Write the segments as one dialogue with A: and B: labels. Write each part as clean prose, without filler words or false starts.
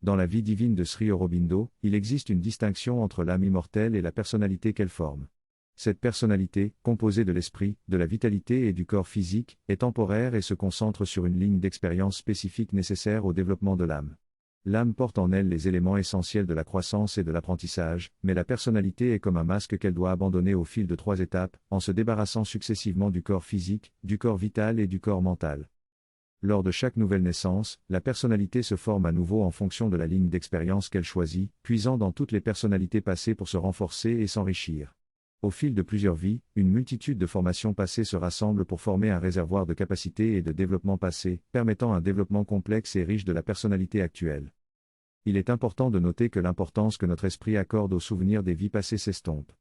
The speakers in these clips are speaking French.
A: Dans la vie divine de Sri Aurobindo, il existe une distinction entre l'âme immortelle et la personnalité qu'elle forme. Cette personnalité, composée de l'esprit, de la vitalité et du corps physique, est temporaire et se concentre sur une ligne d'expérience spécifique nécessaire au développement de l'âme. L'âme porte en elle les éléments essentiels de la croissance et de l'apprentissage, mais la personnalité est comme un masque qu'elle doit abandonner au fil de 3 étapes, en se débarrassant successivement du corps physique, du corps vital et du corps mental. Lors de chaque nouvelle naissance, la personnalité se forme à nouveau en fonction de la ligne d'expérience qu'elle choisit, puisant dans toutes les personnalités passées pour se renforcer et s'enrichir. Au fil de plusieurs vies, une multitude de formations passées se rassemblent pour former un réservoir de capacités et de développement passé, permettant un développement complexe et riche de la personnalité actuelle. Il est important de noter que l'importance que notre esprit accorde aux souvenirs des vies passées s'estompe.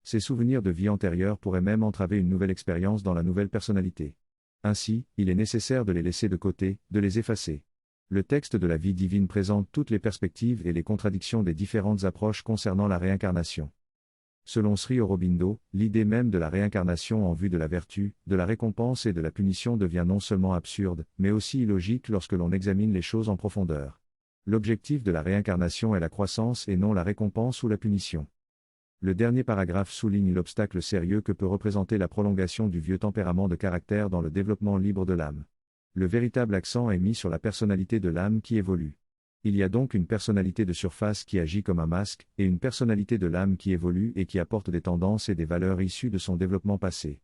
A: Ces souvenirs de vie antérieure pourraient même entraver une nouvelle expérience dans la nouvelle personnalité. Ainsi, il est nécessaire de les laisser de côté, de les effacer. Le texte de la vie divine présente toutes les perspectives et les contradictions des différentes approches concernant la réincarnation. Selon Sri Aurobindo, l'idée même de la réincarnation en vue de la vertu, de la récompense et de la punition devient non seulement absurde, mais aussi illogique lorsque l'on examine les choses en profondeur. L'objectif de la réincarnation est la croissance et non la récompense ou la punition. Le dernier paragraphe souligne l'obstacle sérieux que peut représenter la prolongation du vieux tempérament de caractère dans le développement libre de l'âme. Le véritable accent est mis sur la personnalité de l'âme qui évolue. Il y a donc une personnalité de surface qui agit comme un masque, et une personnalité de l'âme qui évolue et qui apporte des tendances et des valeurs issues de son développement passé.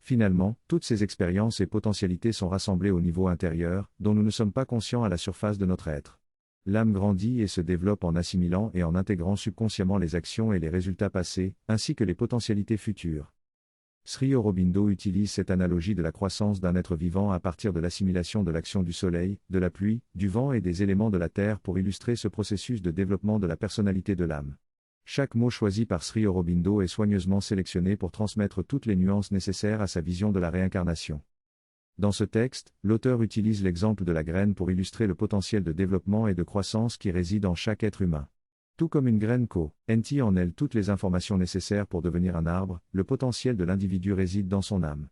A: Finalement, toutes ces expériences et potentialités sont rassemblées au niveau intérieur, dont nous ne sommes pas conscients à la surface de notre être. L'âme grandit et se développe en assimilant et en intégrant subconsciemment les actions et les résultats passés, ainsi que les potentialités futures. Sri Aurobindo utilise cette analogie de la croissance d'un être vivant à partir de l'assimilation de l'action du soleil, de la pluie, du vent et des éléments de la terre pour illustrer ce processus de développement de la personnalité de l'âme. Chaque mot choisi par Sri Aurobindo est soigneusement sélectionné pour transmettre toutes les nuances nécessaires à sa vision de la réincarnation. Dans ce texte, l'auteur utilise l'exemple de la graine pour illustrer le potentiel de développement et de croissance qui réside en chaque être humain. Tout comme une graine contient en elle toutes les informations nécessaires pour devenir un arbre, le potentiel de l'individu réside dans son âme.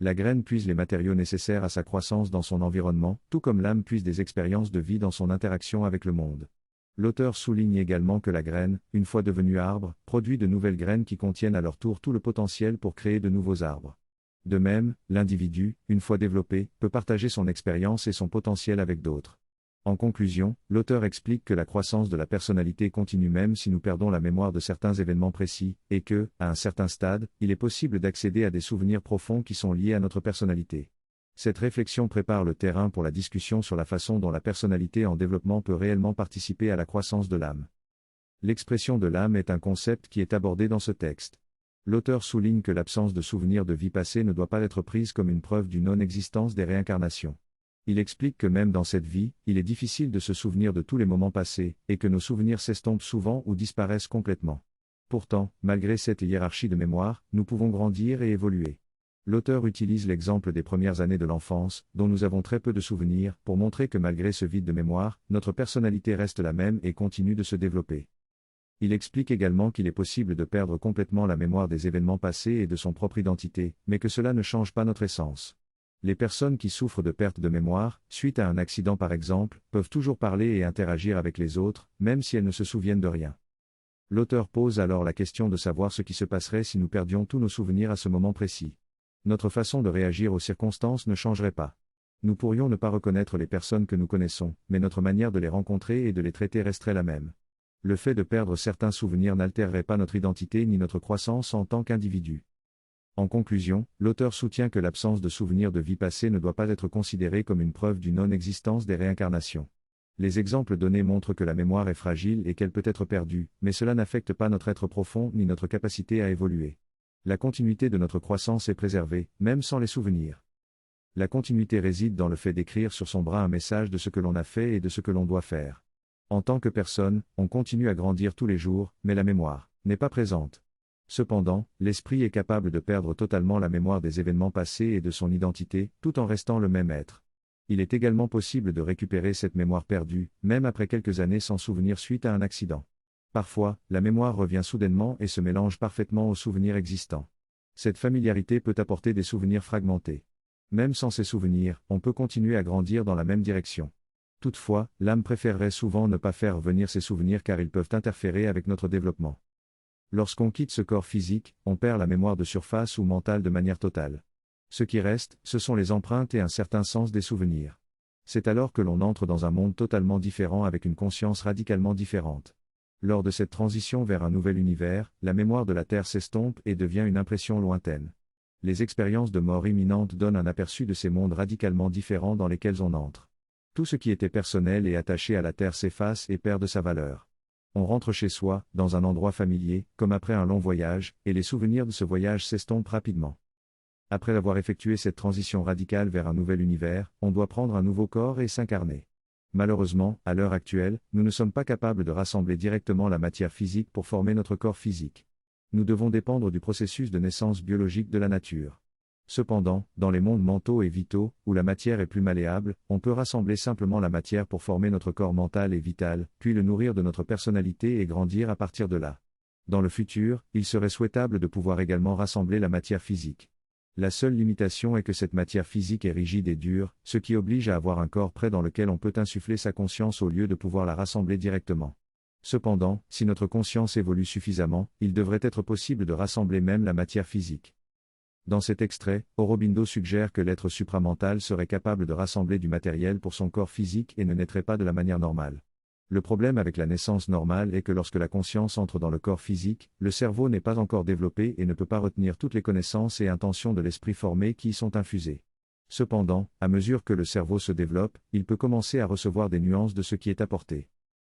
A: La graine puise les matériaux nécessaires à sa croissance dans son environnement, tout comme l'âme puise des expériences de vie dans son interaction avec le monde. L'auteur souligne également que la graine, une fois devenue arbre, produit de nouvelles graines qui contiennent à leur tour tout le potentiel pour créer de nouveaux arbres. De même, l'individu, une fois développé, peut partager son expérience et son potentiel avec d'autres. En conclusion, l'auteur explique que la croissance de la personnalité continue même si nous perdons la mémoire de certains événements précis, et que, à un certain stade, il est possible d'accéder à des souvenirs profonds qui sont liés à notre personnalité. Cette réflexion prépare le terrain pour la discussion sur la façon dont la personnalité en développement peut réellement participer à la croissance de l'âme. L'expression de l'âme est un concept qui est abordé dans ce texte. L'auteur souligne que l'absence de souvenirs de vie passée ne doit pas être prise comme une preuve du non-existence des réincarnations. Il explique que même dans cette vie, il est difficile de se souvenir de tous les moments passés, et que nos souvenirs s'estompent souvent ou disparaissent complètement. Pourtant, malgré cette hiérarchie de mémoire, nous pouvons grandir et évoluer. L'auteur utilise l'exemple des premières années de l'enfance, dont nous avons très peu de souvenirs, pour montrer que malgré ce vide de mémoire, notre personnalité reste la même et continue de se développer. Il explique également qu'il est possible de perdre complètement la mémoire des événements passés et de son propre identité, mais que cela ne change pas notre essence. Les personnes qui souffrent de perte de mémoire, suite à un accident par exemple, peuvent toujours parler et interagir avec les autres, même si elles ne se souviennent de rien. L'auteur pose alors la question de savoir ce qui se passerait si nous perdions tous nos souvenirs à ce moment précis. Notre façon de réagir aux circonstances ne changerait pas. Nous pourrions ne pas reconnaître les personnes que nous connaissons, mais notre manière de les rencontrer et de les traiter resterait la même. Le fait de perdre certains souvenirs n'altérerait pas notre identité ni notre croissance en tant qu'individu. En conclusion, l'auteur soutient que l'absence de souvenirs de vie passée ne doit pas être considérée comme une preuve du non-existence des réincarnations. Les exemples donnés montrent que la mémoire est fragile et qu'elle peut être perdue, mais cela n'affecte pas notre être profond ni notre capacité à évoluer. La continuité de notre croissance est préservée, même sans les souvenirs. La continuité réside dans le fait d'écrire sur son bras un message de ce que l'on a fait et de ce que l'on doit faire. En tant que personne, on continue à grandir tous les jours, mais la mémoire n'est pas présente. Cependant, l'esprit est capable de perdre totalement la mémoire des événements passés et de son identité, tout en restant le même être. Il est également possible de récupérer cette mémoire perdue, même après quelques années sans souvenir suite à un accident. Parfois, la mémoire revient soudainement et se mélange parfaitement aux souvenirs existants. Cette familiarité peut apporter des souvenirs fragmentés. Même sans ces souvenirs, on peut continuer à grandir dans la même direction. Toutefois, l'âme préférerait souvent ne pas faire venir ces souvenirs car ils peuvent interférer avec notre développement. Lorsqu'on quitte ce corps physique, on perd la mémoire de surface ou mentale de manière totale. Ce qui reste, ce sont les empreintes et un certain sens des souvenirs. C'est alors que l'on entre dans un monde totalement différent avec une conscience radicalement différente. Lors de cette transition vers un nouvel univers, la mémoire de la Terre s'estompe et devient une impression lointaine. Les expériences de mort imminente donnent un aperçu de ces mondes radicalement différents dans lesquels on entre. Tout ce qui était personnel et attaché à la Terre s'efface et perd de sa valeur. On rentre chez soi, dans un endroit familier, comme après un long voyage, et les souvenirs de ce voyage s'estompent rapidement. Après avoir effectué cette transition radicale vers un nouvel univers, on doit prendre un nouveau corps et s'incarner. Malheureusement, à l'heure actuelle, nous ne sommes pas capables de rassembler directement la matière physique pour former notre corps physique. Nous devons dépendre du processus de naissance biologique de la nature. Cependant, dans les mondes mentaux et vitaux, où la matière est plus malléable, on peut rassembler simplement la matière pour former notre corps mental et vital, puis le nourrir de notre personnalité et grandir à partir de là. Dans le futur, il serait souhaitable de pouvoir également rassembler la matière physique. La seule limitation est que cette matière physique est rigide et dure, ce qui oblige à avoir un corps prêt dans lequel on peut insuffler sa conscience au lieu de pouvoir la rassembler directement. Cependant, si notre conscience évolue suffisamment, il devrait être possible de rassembler même la matière physique. Dans cet extrait, Aurobindo suggère que l'être supramental serait capable de rassembler du matériel pour son corps physique et ne naîtrait pas de la manière normale. Le problème avec la naissance normale est que lorsque la conscience entre dans le corps physique, le cerveau n'est pas encore développé et ne peut pas retenir toutes les connaissances et intentions de l'esprit formé qui y sont infusées. Cependant, à mesure que le cerveau se développe, il peut commencer à recevoir des nuances de ce qui est apporté.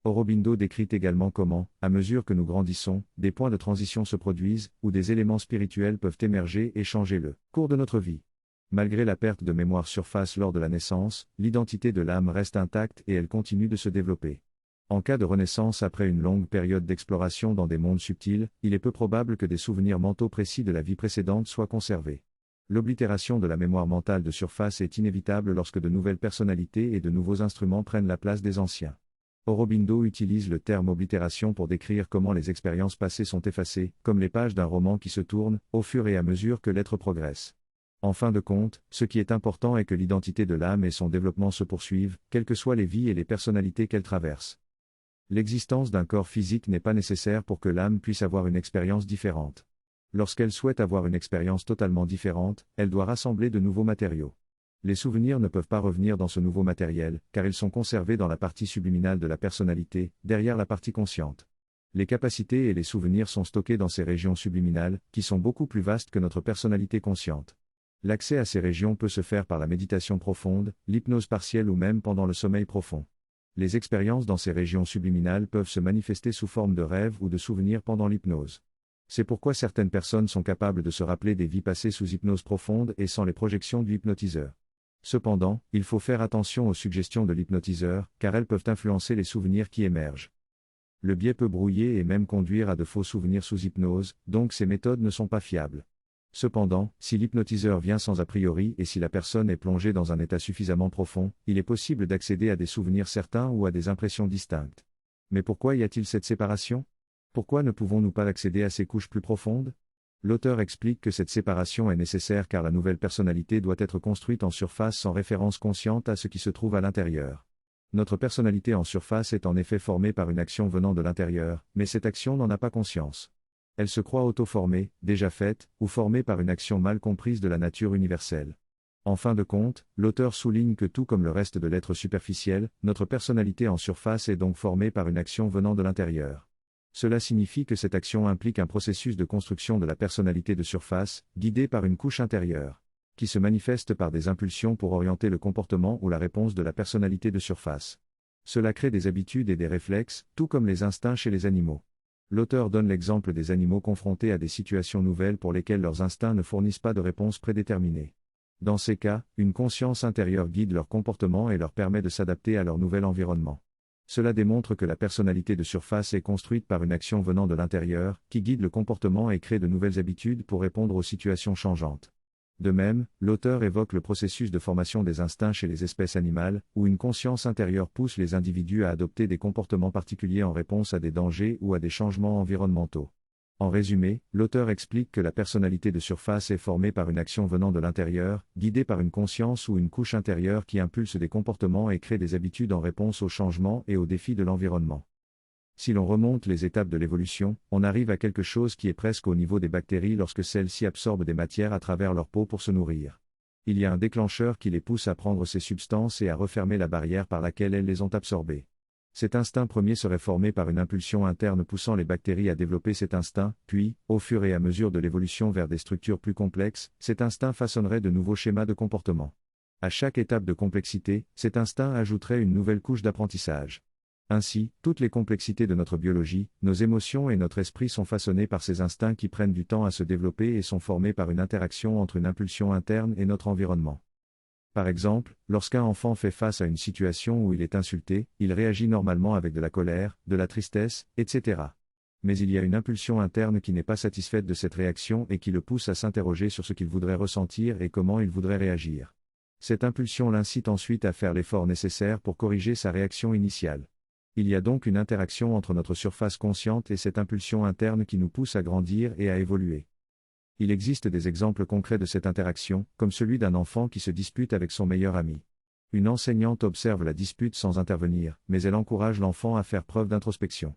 A: Aurobindo décrit également comment, à mesure que nous grandissons, des points de transition se produisent, où des éléments spirituels peuvent émerger et changer le cours de notre vie. Malgré la perte de mémoire surface lors de la naissance, l'identité de l'âme reste intacte et elle continue de se développer. En cas de renaissance après une longue période d'exploration dans des mondes subtils, il est peu probable que des souvenirs mentaux précis de la vie précédente soient conservés. L'oblitération de la mémoire mentale de surface est inévitable lorsque de nouvelles personnalités et de nouveaux instruments prennent la place des anciens. Aurobindo utilise le terme oblitération pour décrire comment les expériences passées sont effacées, comme les pages d'un roman qui se tournent, au fur et à mesure que l'être progresse. En fin de compte, ce qui est important est que l'identité de l'âme et son développement se poursuivent, quelles que soient les vies et les personnalités qu'elle traverse. L'existence d'un corps physique n'est pas nécessaire pour que l'âme puisse avoir une expérience différente. Lorsqu'elle souhaite avoir une expérience totalement différente, elle doit rassembler de nouveaux matériaux. Les souvenirs ne peuvent pas revenir dans ce nouveau matériel, car ils sont conservés dans la partie subliminale de la personnalité, derrière la partie consciente. Les capacités et les souvenirs sont stockés dans ces régions subliminales, qui sont beaucoup plus vastes que notre personnalité consciente. L'accès à ces régions peut se faire par la méditation profonde, l'hypnose partielle ou même pendant le sommeil profond. Les expériences dans ces régions subliminales peuvent se manifester sous forme de rêves ou de souvenirs pendant l'hypnose. C'est pourquoi certaines personnes sont capables de se rappeler des vies passées sous hypnose profonde et sans les projections du hypnotiseur. Cependant, il faut faire attention aux suggestions de l'hypnotiseur, car elles peuvent influencer les souvenirs qui émergent. Le biais peut brouiller et même conduire à de faux souvenirs sous hypnose, donc ces méthodes ne sont pas fiables. Cependant, si l'hypnotiseur vient sans a priori et si la personne est plongée dans un état suffisamment profond, il est possible d'accéder à des souvenirs certains ou à des impressions distinctes. Mais pourquoi y a-t-il cette séparation ? Pourquoi ne pouvons-nous pas accéder à ces couches plus profondes ? L'auteur explique que cette séparation est nécessaire car la nouvelle personnalité doit être construite en surface sans référence consciente à ce qui se trouve à l'intérieur. Notre personnalité en surface est en effet formée par une action venant de l'intérieur, mais cette action n'en a pas conscience. Elle se croit auto-formée, déjà faite, ou formée par une action mal comprise de la nature universelle. En fin de compte, l'auteur souligne que tout comme le reste de l'être superficiel, notre personnalité en surface est donc formée par une action venant de l'intérieur. Cela signifie que cette action implique un processus de construction de la personnalité de surface, guidé par une couche intérieure, qui se manifeste par des impulsions pour orienter le comportement ou la réponse de la personnalité de surface. Cela crée des habitudes et des réflexes, tout comme les instincts chez les animaux. L'auteur donne l'exemple des animaux confrontés à des situations nouvelles pour lesquelles leurs instincts ne fournissent pas de réponse prédéterminée. Dans ces cas, une conscience intérieure guide leur comportement et leur permet de s'adapter à leur nouvel environnement. Cela démontre que la personnalité de surface est construite par une action venant de l'intérieur, qui guide le comportement et crée de nouvelles habitudes pour répondre aux situations changeantes. De même, l'auteur évoque le processus de formation des instincts chez les espèces animales, où une conscience intérieure pousse les individus à adopter des comportements particuliers en réponse à des dangers ou à des changements environnementaux. En résumé, l'auteur explique que la personnalité de surface est formée par une action venant de l'intérieur, guidée par une conscience ou une couche intérieure qui impulse des comportements et crée des habitudes en réponse aux changements et aux défis de l'environnement. Si l'on remonte les étapes de l'évolution, on arrive à quelque chose qui est presque au niveau des bactéries lorsque celles-ci absorbent des matières à travers leur peau pour se nourrir. Il y a un déclencheur qui les pousse à prendre ces substances et à refermer la barrière par laquelle elles les ont absorbées. Cet instinct premier serait formé par une impulsion interne poussant les bactéries à développer cet instinct, puis, au fur et à mesure de l'évolution vers des structures plus complexes, cet instinct façonnerait de nouveaux schémas de comportement. À chaque étape de complexité, cet instinct ajouterait une nouvelle couche d'apprentissage. Ainsi, toutes les complexités de notre biologie, nos émotions et notre esprit sont façonnés par ces instincts qui prennent du temps à se développer et sont formés par une interaction entre une impulsion interne et notre environnement. Par exemple, lorsqu'un enfant fait face à une situation où il est insulté, il réagit normalement avec de la colère, de la tristesse, etc. Mais il y a une impulsion interne qui n'est pas satisfaite de cette réaction et qui le pousse à s'interroger sur ce qu'il voudrait ressentir et comment il voudrait réagir. Cette impulsion l'incite ensuite à faire l'effort nécessaire pour corriger sa réaction initiale. Il y a donc une interaction entre notre surface consciente et cette impulsion interne qui nous pousse à grandir et à évoluer. Il existe des exemples concrets de cette interaction, comme celui d'un enfant qui se dispute avec son meilleur ami. Une enseignante observe la dispute sans intervenir, mais elle encourage l'enfant à faire preuve d'introspection.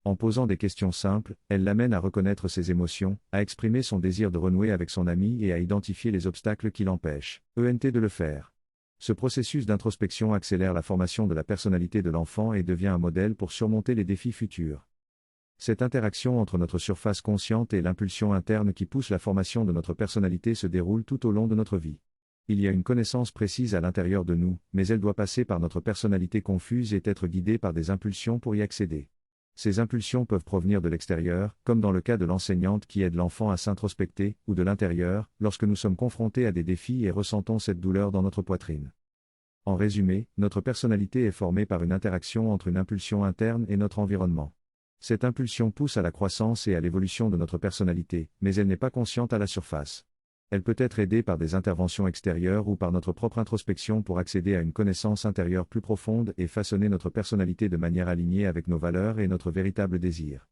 A: En posant des questions simples, elle l'amène à reconnaître ses émotions, à exprimer son désir de renouer avec son ami et à identifier les obstacles qui l'empêchent, de le faire. Ce processus d'introspection accélère la formation de la personnalité de l'enfant et devient un modèle pour surmonter les défis futurs. Cette interaction entre notre surface consciente et l'impulsion interne qui pousse la formation de notre personnalité se déroule tout au long de notre vie. Il y a une connaissance précise à l'intérieur de nous, mais elle doit passer par notre personnalité confuse et être guidée par des impulsions pour y accéder. Ces impulsions peuvent provenir de l'extérieur, comme dans le cas de l'enseignante qui aide l'enfant à s'introspecter, ou de l'intérieur, lorsque nous sommes confrontés à des défis et ressentons cette douleur dans notre poitrine. En résumé, notre personnalité est formée par une interaction entre une impulsion interne et notre environnement. Cette impulsion pousse à la croissance et à l'évolution de notre personnalité, mais elle n'est pas consciente à la surface. Elle peut être aidée par des interventions extérieures ou par notre propre introspection pour accéder à une connaissance intérieure plus profonde et façonner notre personnalité de manière alignée avec nos valeurs et notre véritable désir.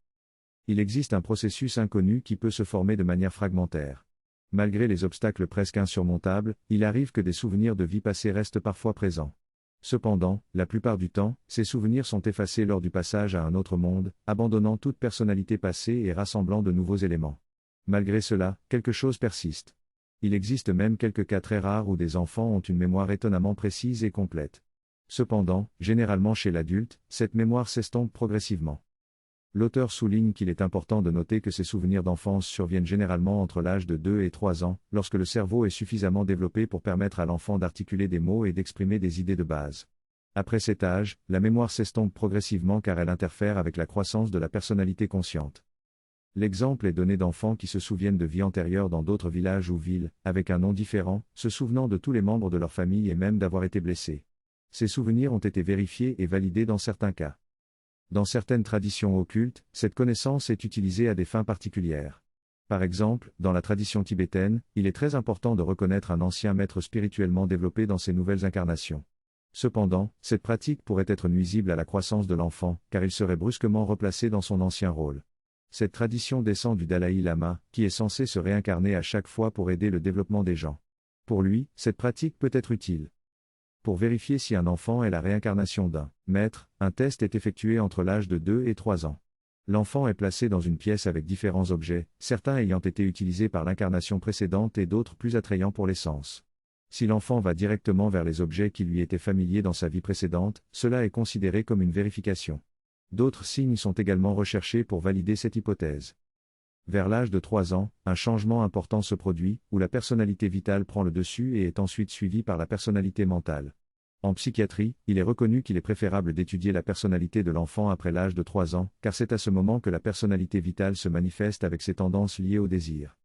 A: Il existe un processus inconnu qui peut se former de manière fragmentaire. Malgré les obstacles presque insurmontables, il arrive que des souvenirs de vie passée restent parfois présents. Cependant, la plupart du temps, ces souvenirs sont effacés lors du passage à un autre monde, abandonnant toute personnalité passée et rassemblant de nouveaux éléments. Malgré cela, quelque chose persiste. Il existe même quelques cas très rares où des enfants ont une mémoire étonnamment précise et complète. Cependant, généralement chez l'adulte, cette mémoire s'estompe progressivement. L'auteur souligne qu'il est important de noter que ces souvenirs d'enfance surviennent généralement entre l'âge de 2 et 3 ans, lorsque le cerveau est suffisamment développé pour permettre à l'enfant d'articuler des mots et d'exprimer des idées de base. Après cet âge, la mémoire s'estompe progressivement car elle interfère avec la croissance de la personnalité consciente. L'exemple est donné d'enfants qui se souviennent de vies antérieures dans d'autres villages ou villes, avec un nom différent, se souvenant de tous les membres de leur famille et même d'avoir été blessés. Ces souvenirs ont été vérifiés et validés dans certains cas. Dans certaines traditions occultes, cette connaissance est utilisée à des fins particulières. Par exemple, dans la tradition tibétaine, il est très important de reconnaître un ancien maître spirituellement développé dans ses nouvelles incarnations. Cependant, cette pratique pourrait être nuisible à la croissance de l'enfant, car il serait brusquement replacé dans son ancien rôle. Cette tradition descend du Dalaï Lama, qui est censé se réincarner à chaque fois pour aider le développement des gens. Pour lui, cette pratique peut être utile. Pour vérifier si un enfant est la réincarnation d'un maître, un test est effectué entre l'âge de 2 et 3 ans. L'enfant est placé dans une pièce avec différents objets, certains ayant été utilisés par l'incarnation précédente et d'autres plus attrayants pour les sens. Si l'enfant va directement vers les objets qui lui étaient familiers dans sa vie précédente, cela est considéré comme une vérification. D'autres signes sont également recherchés pour valider cette hypothèse. Vers l'âge de 3 ans, un changement important se produit, où la personnalité vitale prend le dessus et est ensuite suivie par la personnalité mentale. En psychiatrie, il est reconnu qu'il est préférable d'étudier la personnalité de l'enfant après l'âge de 3 ans, car c'est à ce moment que la personnalité vitale se manifeste avec ses tendances liées au désir.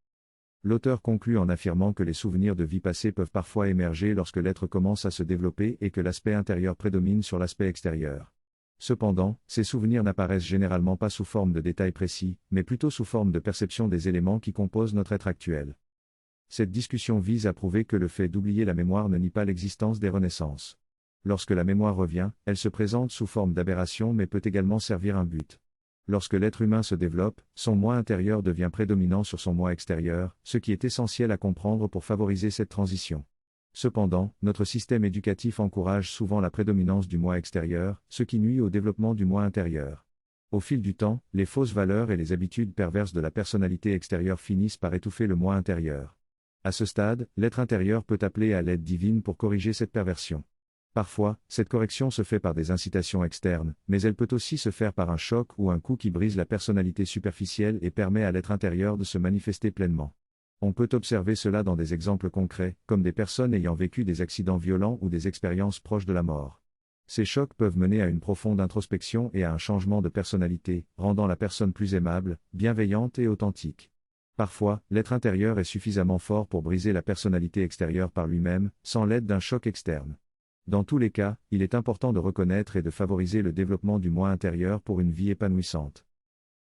A: L'auteur conclut en affirmant que les souvenirs de vie passée peuvent parfois émerger lorsque l'être commence à se développer et que l'aspect intérieur prédomine sur l'aspect extérieur. Cependant, ces souvenirs n'apparaissent généralement pas sous forme de détails précis, mais plutôt sous forme de perception des éléments qui composent notre être actuel. Cette discussion vise à prouver que le fait d'oublier la mémoire ne nie pas l'existence des renaissances. Lorsque la mémoire revient, elle se présente sous forme d'aberration mais peut également servir un but. Lorsque l'être humain se développe, son moi intérieur devient prédominant sur son moi extérieur, ce qui est essentiel à comprendre pour favoriser cette transition. Cependant, notre système éducatif encourage souvent la prédominance du moi extérieur, ce qui nuit au développement du moi intérieur. Au fil du temps, les fausses valeurs et les habitudes perverses de la personnalité extérieure finissent par étouffer le moi intérieur. À ce stade, l'être intérieur peut appeler à l'aide divine pour corriger cette perversion. Parfois, cette correction se fait par des incitations externes, mais elle peut aussi se faire par un choc ou un coup qui brise la personnalité superficielle et permet à l'être intérieur de se manifester pleinement. On peut observer cela dans des exemples concrets, comme des personnes ayant vécu des accidents violents ou des expériences proches de la mort. Ces chocs peuvent mener à une profonde introspection et à un changement de personnalité, rendant la personne plus aimable, bienveillante et authentique. Parfois, l'être intérieur est suffisamment fort pour briser la personnalité extérieure par lui-même, sans l'aide d'un choc externe. Dans tous les cas, il est important de reconnaître et de favoriser le développement du moi intérieur pour une vie épanouissante.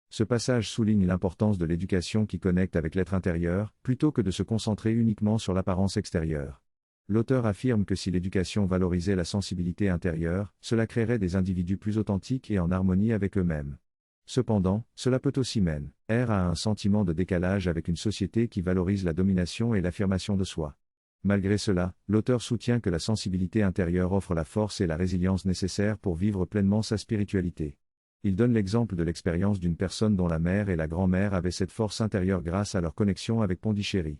A: Ce passage souligne l'importance de l'éducation qui connecte avec l'être intérieur, plutôt que de se concentrer uniquement sur l'apparence extérieure. L'auteur affirme que si l'éducation valorisait la sensibilité intérieure, cela créerait des individus plus authentiques et en harmonie avec eux-mêmes. Cependant, cela peut aussi mener à un sentiment de décalage avec une société qui valorise la domination et l'affirmation de soi. Malgré cela, l'auteur soutient que la sensibilité intérieure offre la force et la résilience nécessaires pour vivre pleinement sa spiritualité. Il donne l'exemple de l'expérience d'une personne dont la mère et la grand-mère avaient cette force intérieure grâce à leur connexion avec Pondichéry.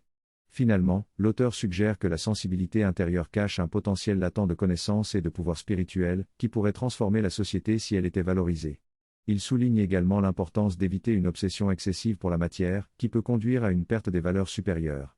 A: Finalement, l'auteur suggère que la sensibilité intérieure cache un potentiel latent de connaissances et de pouvoir spirituel, qui pourrait transformer la société si elle était valorisée. Il souligne également l'importance d'éviter une obsession excessive pour la matière, qui peut conduire à une perte des valeurs supérieures.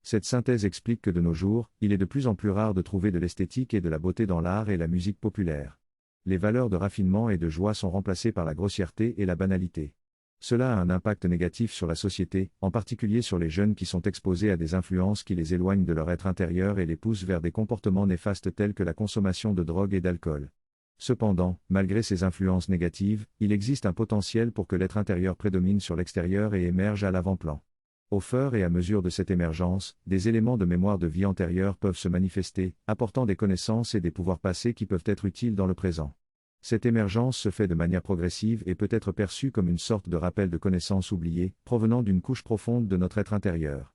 A: Cette synthèse explique que de nos jours, il est de plus en plus rare de trouver de l'esthétique et de la beauté dans l'art et la musique populaire. Les valeurs de raffinement et de joie sont remplacées par la grossièreté et la banalité. Cela a un impact négatif sur la société, en particulier sur les jeunes qui sont exposés à des influences qui les éloignent de leur être intérieur et les poussent vers des comportements néfastes tels que la consommation de drogue et d'alcool. Cependant, malgré ces influences négatives, il existe un potentiel pour que l'être intérieur prédomine sur l'extérieur et émerge à l'avant-plan. Au fur et à mesure de cette émergence, des éléments de mémoire de vie antérieure peuvent se manifester, apportant des connaissances et des pouvoirs passés qui peuvent être utiles dans le présent. Cette émergence se fait de manière progressive et peut être perçue comme une sorte de rappel de connaissances oubliées, provenant d'une couche profonde de notre être intérieur.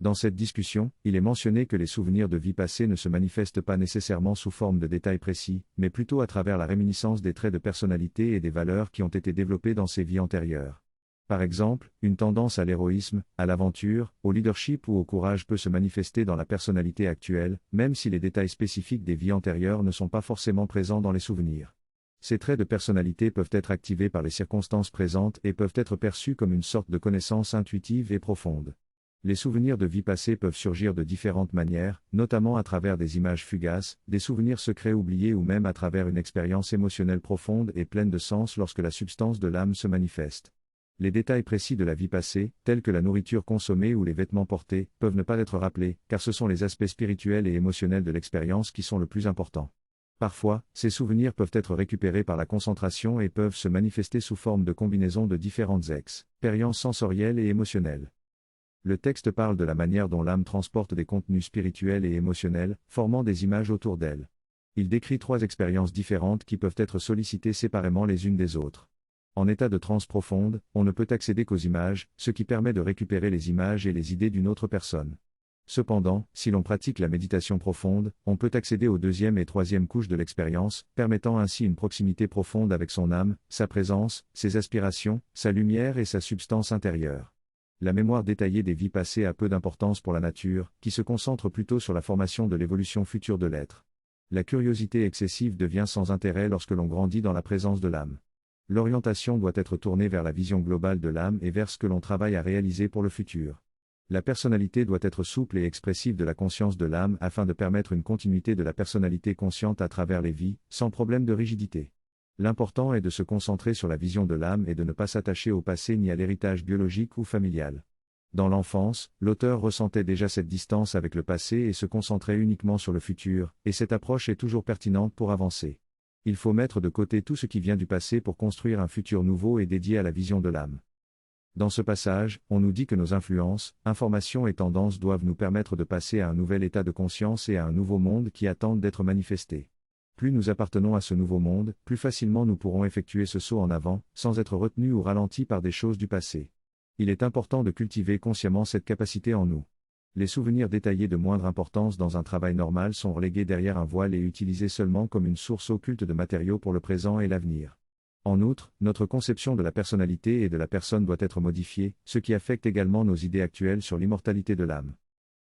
A: Dans cette discussion, il est mentionné que les souvenirs de vie passée ne se manifestent pas nécessairement sous forme de détails précis, mais plutôt à travers la réminiscence des traits de personnalité et des valeurs qui ont été développés dans ces vies antérieures. Par exemple, une tendance à l'héroïsme, à l'aventure, au leadership ou au courage peut se manifester dans la personnalité actuelle, même si les détails spécifiques des vies antérieures ne sont pas forcément présents dans les souvenirs. Ces traits de personnalité peuvent être activés par les circonstances présentes et peuvent être perçus comme une sorte de connaissance intuitive et profonde. Les souvenirs de vie passée peuvent surgir de différentes manières, notamment à travers des images fugaces, des souvenirs secrets oubliés ou même à travers une expérience émotionnelle profonde et pleine de sens lorsque la substance de l'âme se manifeste. Les détails précis de la vie passée, tels que la nourriture consommée ou les vêtements portés, peuvent ne pas être rappelés, car ce sont les aspects spirituels et émotionnels de l'expérience qui sont le plus importants. Parfois, ces souvenirs peuvent être récupérés par la concentration et peuvent se manifester sous forme de combinaisons de différentes expériences sensorielles et émotionnelles. Le texte parle de la manière dont l'âme transporte des contenus spirituels et émotionnels, formant des images autour d'elle. Il décrit 3 expériences différentes qui peuvent être sollicitées séparément les unes des autres. En état de transe profonde, on ne peut accéder qu'aux images, ce qui permet de récupérer les images et les idées d'une autre personne. Cependant, si l'on pratique la méditation profonde, on peut accéder aux 2e et 3e couches de l'expérience, permettant ainsi une proximité profonde avec son âme, sa présence, ses aspirations, sa lumière et sa substance intérieure. La mémoire détaillée des vies passées a peu d'importance pour la nature, qui se concentre plutôt sur la formation de l'évolution future de l'être. La curiosité excessive devient sans intérêt lorsque l'on grandit dans la présence de l'âme. L'orientation doit être tournée vers la vision globale de l'âme et vers ce que l'on travaille à réaliser pour le futur. La personnalité doit être souple et expressive de la conscience de l'âme afin de permettre une continuité de la personnalité consciente à travers les vies, sans problème de rigidité. L'important est de se concentrer sur la vision de l'âme et de ne pas s'attacher au passé ni à l'héritage biologique ou familial. Dans l'enfance, l'auteur ressentait déjà cette distance avec le passé et se concentrait uniquement sur le futur, et cette approche est toujours pertinente pour avancer. Il faut mettre de côté tout ce qui vient du passé pour construire un futur nouveau et dédié à la vision de l'âme. Dans ce passage, on nous dit que nos influences, informations et tendances doivent nous permettre de passer à un nouvel état de conscience et à un nouveau monde qui attendent d'être manifestés. plus nous appartenons à ce nouveau monde, plus facilement nous pourrons effectuer ce saut en avant, sans être retenus ou ralentis par des choses du passé. Il est important de cultiver consciemment cette capacité en nous. Les souvenirs détaillés de moindre importance dans un travail normal sont relégués derrière un voile et utilisés seulement comme une source occulte de matériaux pour le présent et l'avenir. En outre, notre conception de la personnalité et de la personne doit être modifiée, ce qui affecte également nos idées actuelles sur l'immortalité de l'âme.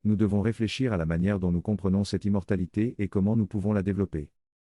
A: Nous devons réfléchir à la manière dont nous comprenons cette immortalité et comment nous pouvons la développer.